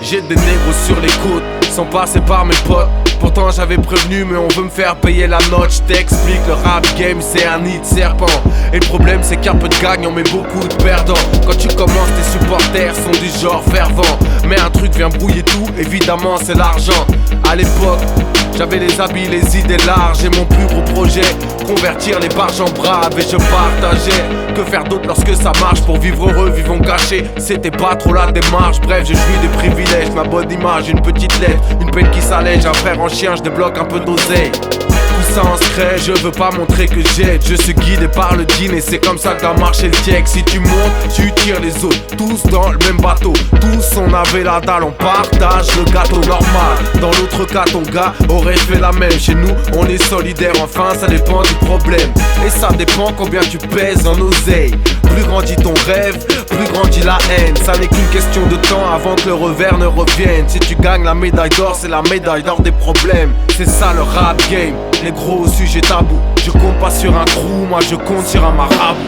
J'ai des négros sur les côtes, sans passer par mes potes. Pourtant j'avais prévenu mais on veut me faire payer la note. J't'explique, le rap game c'est un nid de serpent. Et le problème c'est qu'un peu de gagnants mais beaucoup de perdants. Quand tu commences tes supporters sont du genre fervent. Mais un truc vient brouiller tout, évidemment c'est l'argent. À l'époque j'avais les habits, les idées larges. Et mon plus gros projet, convertir les barges en braves. Et je partageais, que faire d'autre lorsque ça marche. Pour vivre heureux, vivons cachés. C'était pas trop la démarche. Bref, je jouis des privilèges, ma bonne image, une petite lettre, une peine qui s'allège. Un frère en chien, je débloque un peu d'oseille. Tout ça en secret, je veux pas montrer que j'aide. Je suis guidé par le dîner, c'est comme ça que doit marcher le tiec. Si tu montes, tu tires les autres, tous dans le même bateau. Tous on avait la dalle, on partage le gâteau normal. Dans l'autre cas, ton gars aurait fait la même. Chez nous, on est solidaire, enfin ça dépend du problème. Et ça dépend combien tu pèses en oseille. Plus grandit ton rêve, plus grandit la haine. Ça n'est qu'une question de temps avant que le revers ne revienne. Si tu gagnes la médaille d'or, c'est la médaille d'or des problèmes. C'est ça le rap game, les gros sujets tabous. Je compte pas sur un crew, moi je compte sur un marabout.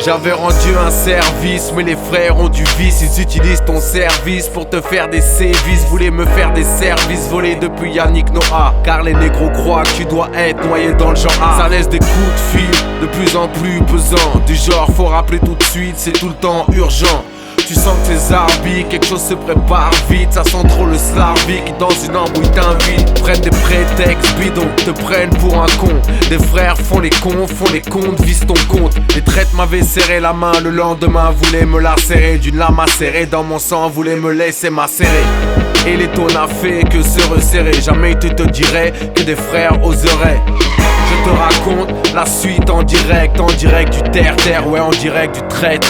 J'avais rendu un service, mais les frères ont du vice. Ils utilisent ton service pour te faire des sévices. Voulaient me faire des services volés depuis Yannick Noah. Car les négros croient que tu dois être noyé dans le genre A. Ça laisse des coups de fil de plus en plus pesants. Du genre faut rappeler tout de suite, c'est tout le temps urgent. Tu sens que tes arbitres, quelque chose se prépare vite. Ça sent trop le slarvie qui dans une embrouille t'invite. Prennent des prétextes bidons, te prennent pour un con. Des frères font les cons, font les comptes, visent ton compte. Les traites m'avaient serré la main, le lendemain voulaient me la serrer. D'une lame acérée dans mon sang, voulaient me laisser macérer. Et les taux n'a fait que se resserrer. Jamais tu te dirais que des frères oseraient. Je te raconte la suite en direct du terre-terre, ouais en direct du traître.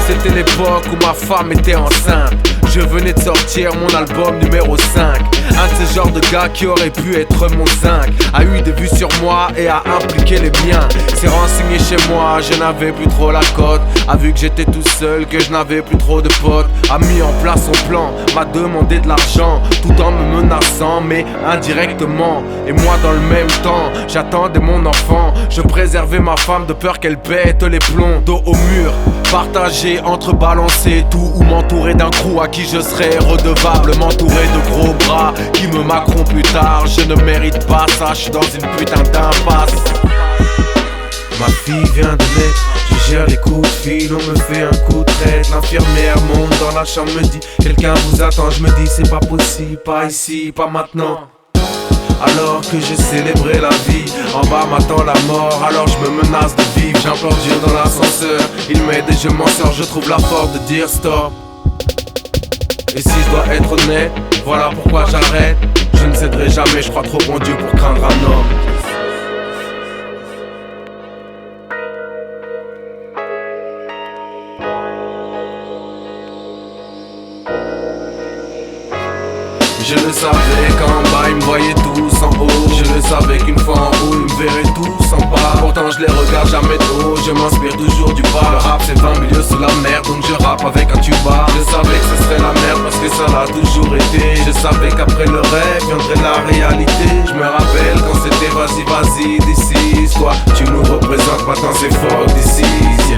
C'était l'époque où ma femme était enceinte. Je venais de sortir mon album numéro 5. Un de ces genres de gars qui aurait pu être mon zinc a eu des vues sur moi et a impliqué les miens. S'est renseigné chez moi, je n'avais plus trop la cote. A vu que j'étais tout seul, que je n'avais plus trop de potes. A mis en place son plan, m'a demandé de l'argent, tout en me menaçant mais indirectement. Et moi dans le même temps, j'attendais mon enfant. Je préservais ma femme de peur qu'elle pète les plombs. Dos au mur, partagé entre balancer tout ou m'entourer d'un crew à qui je serais redevable. M'entourer de gros bras qui me macront plus tard. Je ne mérite pas ça, je suis dans une putain d'impasse. Ma fille vient de naître, je gère les coups de fil, on me fait un coup de traite. L'infirmière monte dans la chambre, me dit quelqu'un vous attend. Je me dis c'est pas possible, pas ici, pas maintenant. Alors que j'ai célébré la vie, en bas m'attend la mort. Alors je me menace de vivre, j'implore Dieu dans l'ascenseur. Il m'aide et je m'en sors, je trouve la force de dire stop. Et si je dois être honnête, voilà pourquoi j'arrête. Je ne céderai jamais, je crois trop en Dieu pour craindre un homme. Je le savais qu'en bas ils me voyaient tous en haut. Je le savais qu'une fois en haut ils me verraient tous en bas. Pourtant je les regarde jamais trop, je m'inspire toujours du bas. Le rap c'est 20 milieux sous la mer, donc je rappe avec un tuba. Je savais que ce serait la merde parce que ça l'a toujours été. Je savais qu'après le rêve viendrait la réalité. Je me rappelle quand c'était vas-y d'ici. Toi tu nous représentes, maintenant c'est fort d'ici, yeah.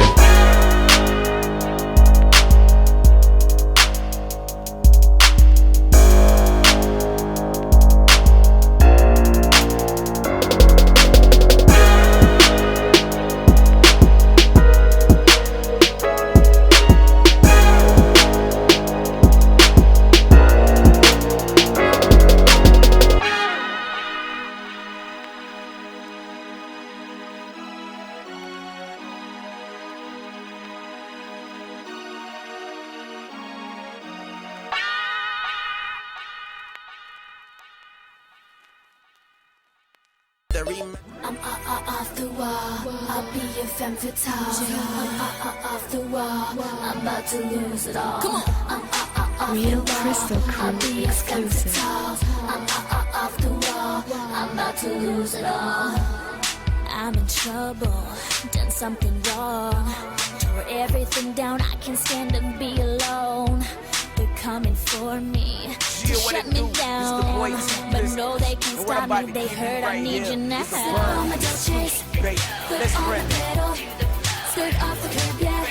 I'm off the wall, I'll be your femme fatale. I'm off the wall, I'm about to lose it all. Come on. I'm Real Crystal Crew exclusive. I'm off the wall, I'm about to lose it all. I'm in trouble, done something wrong. Tore everything down, I can't stand to be alone. They're coming for me to shut me down. but no, they can't stop me. They heard I need you now. Slip on my Dolce's, foot on the pedal, skirt off the curb, yeah.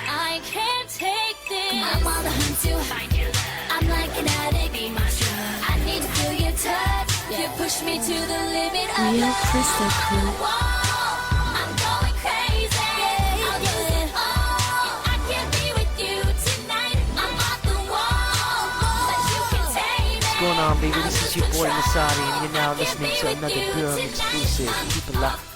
I can't take this. I'm on the hunt to find you. I'm like an addict, be my drug. I need to feel your touch. You push me to the limit of Real love. Crystal Crew. I'm going crazy. I'll lose it all. I can't be with you tonight. I'm off the wall, but you can take me. What's going on, baby? This is your boy Masadi, and you're now listening to another Burn exclusive. Keep it locked.